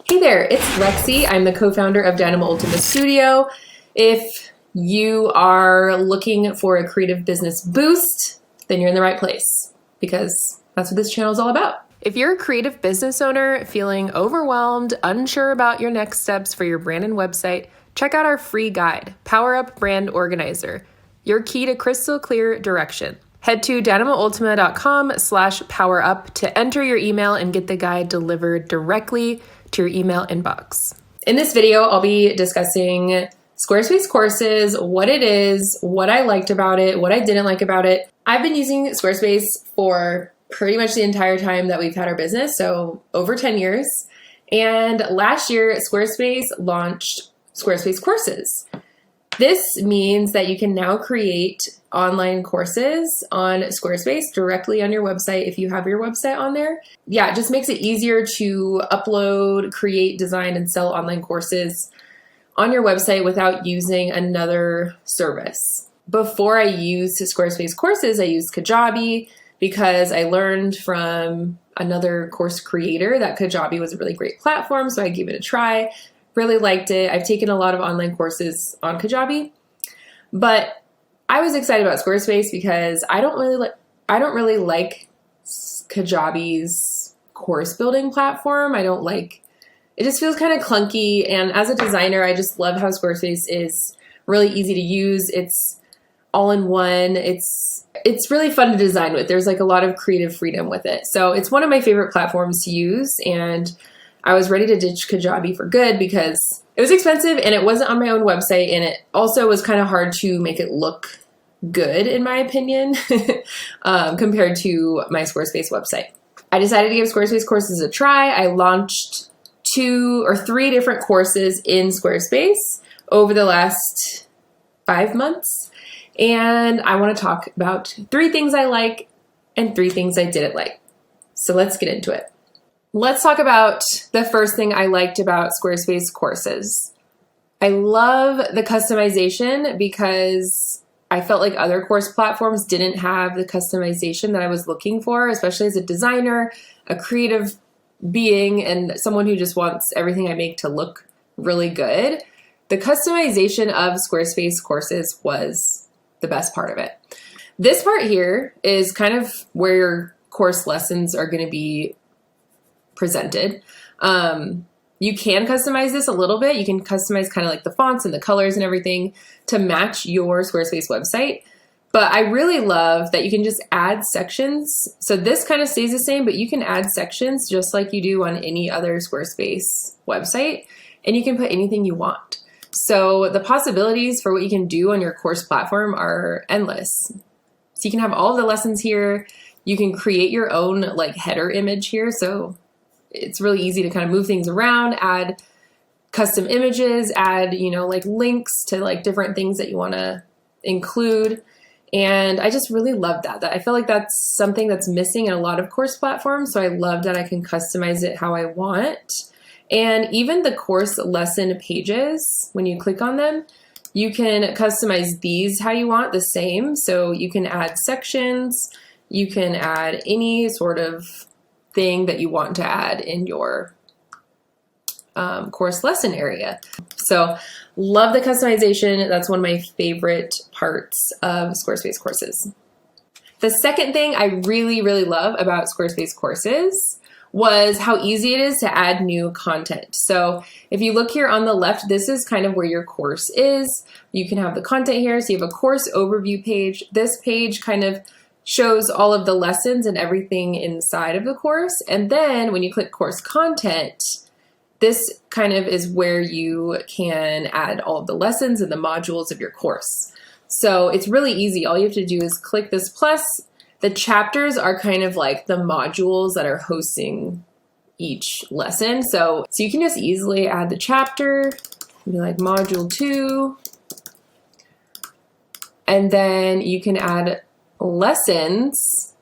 Hey there, it's Lexi. I'm the co-founder of Dynamo Ultima Studio. If you are looking for a creative business boost, then you're in the right place because that's what this channel is all about. If you're a creative business owner feeling overwhelmed, unsure about your next steps for your brand and website, check out our free guide, Power Up Brand Organizer, your key to crystal clear direction. Head to dynamoultima.com/powerup to enter your email and get the guide delivered directly to your email inbox. In this video, I'll be discussing Squarespace Courses, what it is, what I liked about it, what I didn't like about it. I've been using Squarespace for pretty much the entire time that we've had our business, so over 10 years. And last year, Squarespace launched Squarespace Courses. This means that you can now create online courses on Squarespace directly on your website if you have your website on there. Yeah, it just makes it easier to upload, create, design, and sell online courses on your website without using another service. Before I used Squarespace Courses, I used Kajabi because I learned from another course creator that Kajabi was a really great platform, so I gave it a try. Really liked it. I've taken a lot of online courses on Kajabi, but I was excited about Squarespace because I don't really like Kajabi's course building platform. It just feels kind of clunky, and as a designer, I just love how Squarespace is really easy to use. It's all in one. It's really fun to design with. There's like a lot of creative freedom with it. So it's one of my favorite platforms to use, and I was ready to ditch Kajabi for good because it was expensive and it wasn't on my own website, and it also was kind of hard to make it look good, in my opinion, compared to my Squarespace website. I decided to give Squarespace Courses a try. I launched 2 or 3 different courses in Squarespace over the last 5 months, and I want to talk about 3 things I like and 3 things I didn't like. So let's get into it. Let's talk about the first thing I liked about Squarespace Courses. I love the customization because I felt like other course platforms didn't have the customization that I was looking for, especially as a designer, a creative being, and someone who just wants everything I make to look really good. The customization of Squarespace Courses was the best part of it. This part here is kind of where your course lessons are going to be presented. You can customize this a little bit. You can customize kind of like the fonts and the colors and everything to match your Squarespace website. But I really love that you can just add sections. So this kind of stays the same, but you can add sections just like you do on any other Squarespace website, and you can put anything you want. So the possibilities for what you can do on your course platform are endless. So you can have all of the lessons here. You can create your own like header image here. So it's really easy to kind of move things around, add custom images, add, like links to like different things that you want to include. And I just really love that. I feel like that's something that's missing in a lot of course platforms. So I love that I can customize it how I want. And even the course lesson pages, when you click on them, you can customize these how you want, the same. So you can add sections, you can add any sort of thing that you want to add in your course lesson area. So love the customization. That's one of my favorite parts of Squarespace Courses. The second thing I really, really love about Squarespace Courses was how easy it is to add new content. So if you look here on the left, this is kind of where your course is. You can have the content here. So you have a course overview page. This page kind of shows all of the lessons and everything inside of the course. And then when you click course content, this kind of is where you can add all of the lessons and the modules of your course. So it's really easy. All you have to do is click this plus. The chapters are kind of like the modules that are hosting each lesson. So you can just easily add the chapter, be like module 2, and then you can add lessons,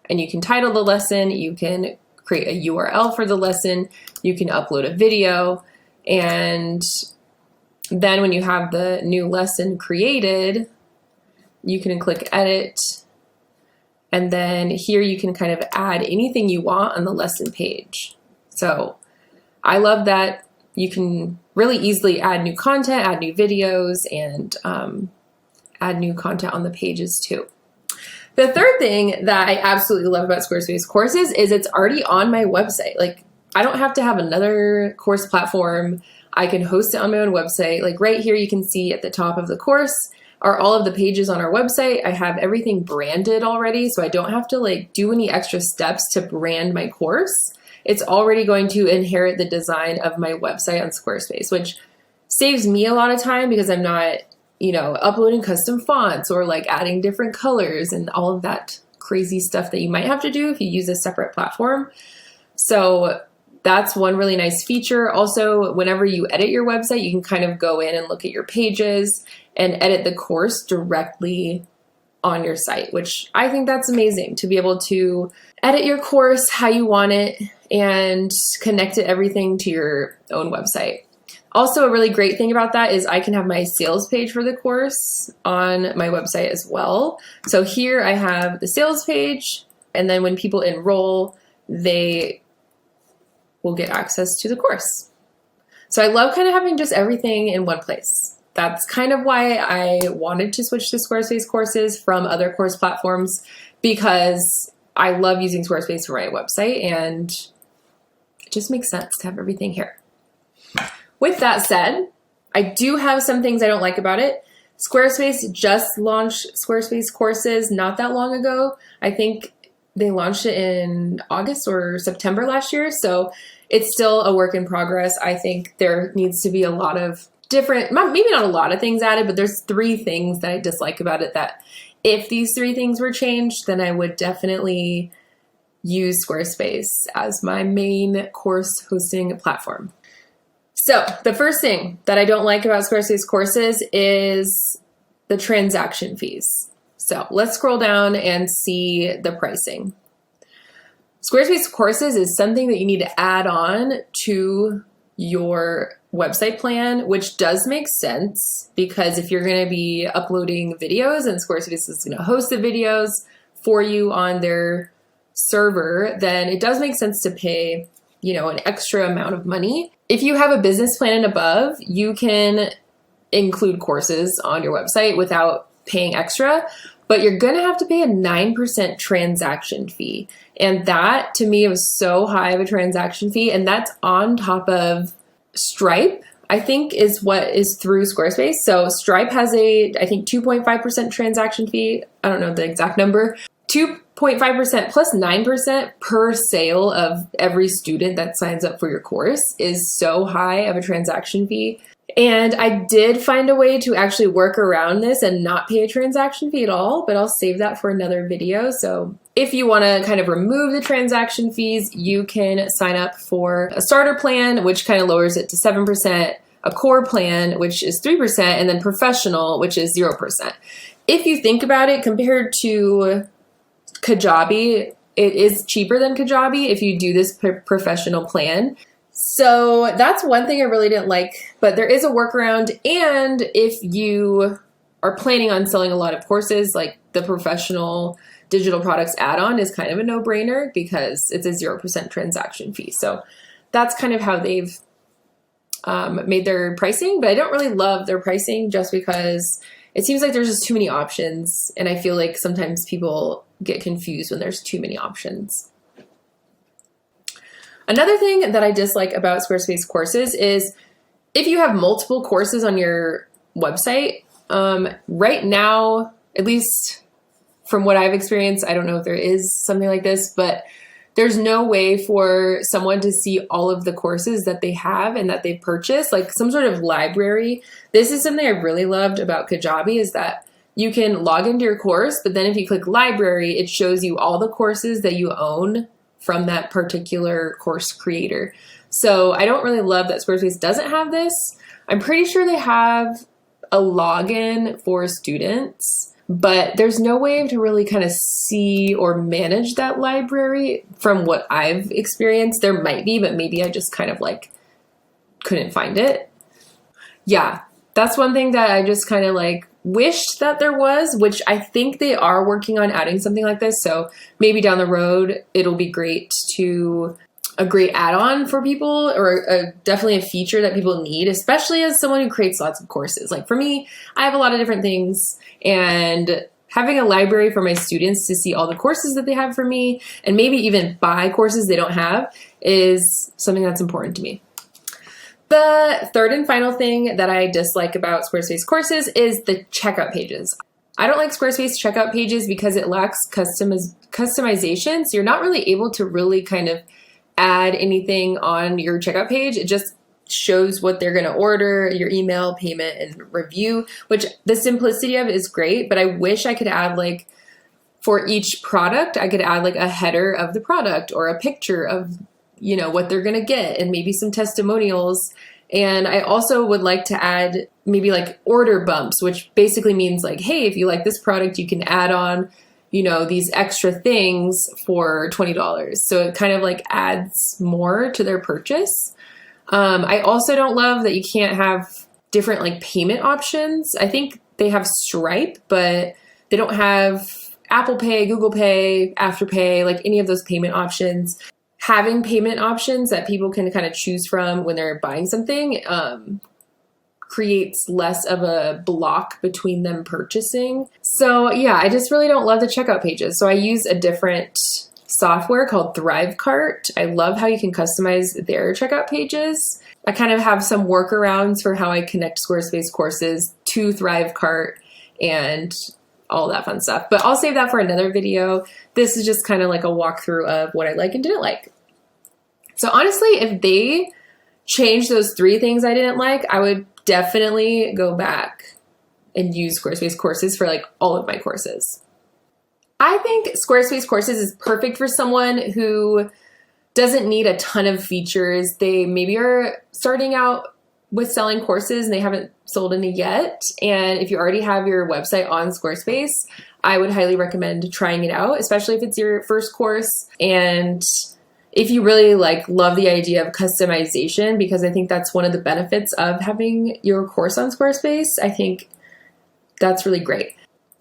and you can title the lesson, you can create a URL for the lesson, you can upload a video, and then when you have the new lesson created, you can click edit, and then here you can kind of add anything you want on the lesson page. So I love that you can really easily add new content, add new videos, and add new content on the pages too. The third thing that I absolutely love about Squarespace Courses is it's already on my website. Like, I don't have to have another course platform. I can host it on my own website. Like right here, you can see at the top of the course are all of the pages on our website. I have everything branded already, so I don't have to like do any extra steps to brand my course. It's already going to inherit the design of my website on Squarespace, which saves me a lot of time because I'm not, uploading custom fonts or like adding different colors and all of that crazy stuff that you might have to do if you use a separate platform. So that's one really nice feature. Also, whenever you edit your website, you can kind of go in and look at your pages and edit the course directly on your site, which I think that's amazing to be able to edit your course how you want it and connect everything to your own website. Also, a really great thing about that is I can have my sales page for the course on my website as well. So here I have the sales page, and then when people enroll, they will get access to the course. So I love kind of having just everything in one place. That's kind of why I wanted to switch to Squarespace Courses from other course platforms, because I love using Squarespace for my website and it just makes sense to have everything here. With that said, I do have some things I don't like about it. Squarespace just launched Squarespace Courses not that long ago. I think they launched it in August or September last year, so it's still a work in progress. I think there needs to be a lot of different, maybe not a lot of things added, but there's 3 things that I dislike about it that if these 3 things were changed, then I would definitely use Squarespace as my main course hosting platform. So the first thing that I don't like about Squarespace Courses is the transaction fees. So let's scroll down and see the pricing. Squarespace Courses is something that you need to add on to your website plan, which does make sense because if you're going to be uploading videos and Squarespace is going to host the videos for you on their server, then it does make sense to pay, an extra amount of money. If you have a business plan and above, you can include courses on your website without paying extra, but you're going to have to pay a 9% transaction fee. And that to me was so high of a transaction fee. And that's on top of Stripe, I think is what is through Squarespace. So Stripe has I think 2.5% transaction fee. I don't know the exact number. 2.5% plus 9% per sale of every student that signs up for your course is so high of a transaction fee. And I did find a way to actually work around this and not pay a transaction fee at all, but I'll save that for another video. So if you want to kind of remove the transaction fees, you can sign up for a starter plan, which kind of lowers it to 7%, a core plan, which is 3%, and then professional, which is 0%. If you think about it, compared to Kajabi, it is cheaper than Kajabi if you do this professional plan. So that's one thing I really didn't like, but there is a workaround. And if you are planning on selling a lot of courses, like the professional digital products add-on is kind of a no-brainer because it's a 0% transaction fee. So that's kind of how they've made their pricing, but I don't really love their pricing just because it seems like there's just too many options. And I feel like sometimes people get confused when there's too many options. Another thing that I dislike about Squarespace Courses is if you have multiple courses on your website, right now, at least from what I've experienced, I don't know if there is something like this, but there's no way for someone to see all of the courses that they have and that they've purchased, like some sort of library. This is something I really loved about Kajabi is that you can log into your course, but then if you click library, it shows you all the courses that you own from that particular course creator. So I don't really love that Squarespace doesn't have this. I'm pretty sure they have a login for students, but there's no way to really kind of see or manage that library from what I've experienced. There might be, but maybe I just kind of like couldn't find it. Yeah, that's one thing that I just kind of like wished that there was, which I think they are working on adding something like this. So maybe down the road, it'll be great to a great add-on for people, or definitely a feature that people need, especially as someone who creates lots of courses. Like for me, I have a lot of different things, and having a library for my students to see all the courses that they have for me, and maybe even buy courses they don't have, is something that's important to me. The third and final thing that I dislike about Squarespace Courses is the checkout pages. I don't like Squarespace checkout pages because it lacks customization, so you're not really able to really kind of add anything on your checkout page. It just shows what they're going to order, your email, payment, and review, which the simplicity of it is great, but I wish I could add, like, for each product, I could add like a header of the product or a picture of, you know, what they're going to get, and maybe some testimonials. And I also would like to add maybe like order bumps, which basically means like, hey, if you like this product, you can add on, you know, these extra things for $20. So it kind of like adds more to their purchase. I also don't love that you can't have different like payment options. I think they have Stripe, but they don't have Apple Pay, Google Pay, Afterpay, like any of those payment options. Having payment options that people can kind of choose from when they're buying something creates less of a block between them purchasing. So yeah, I just really don't love the checkout pages. So I use a different software called Thrivecart. I love how you can customize their checkout pages. I kind of have some workarounds for how I connect Squarespace Courses to Thrivecart and all that fun stuff. But I'll save that for another video. This is just kind of like a walkthrough of what I like and didn't like. So honestly, if they changed those 3 things I didn't like, I would definitely go back and use Squarespace Courses for like all of my courses. I think Squarespace Courses is perfect for someone who doesn't need a ton of features. They maybe are starting out with selling courses and they haven't sold any yet. And if you already have your website on Squarespace, I would highly recommend trying it out, especially if it's your first course. And if you really like love the idea of customization, because I think that's one of the benefits of having your course on Squarespace, I think that's really great.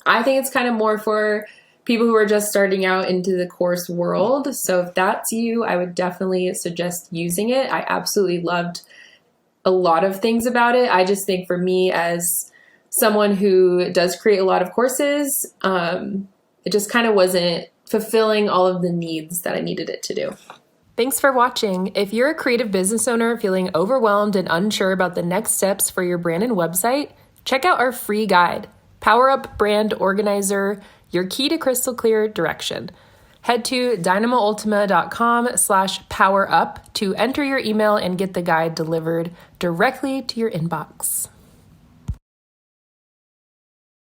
I think it's kind of more for people who are just starting out into the course world. So if that's you, I would definitely suggest using it. I absolutely loved a lot of things about it. I just think for me, as someone who does create a lot of courses, it just kind of wasn't fulfilling all of the needs that I needed it to do. Thanks for watching. If you're a creative business owner feeling overwhelmed and unsure about the next steps for your brand and website, check out our free guide, Power Up Brand Organizer, your key to crystal clear direction. Head to dynamoultima.com/powerup to enter your email and get the guide delivered directly to your inbox.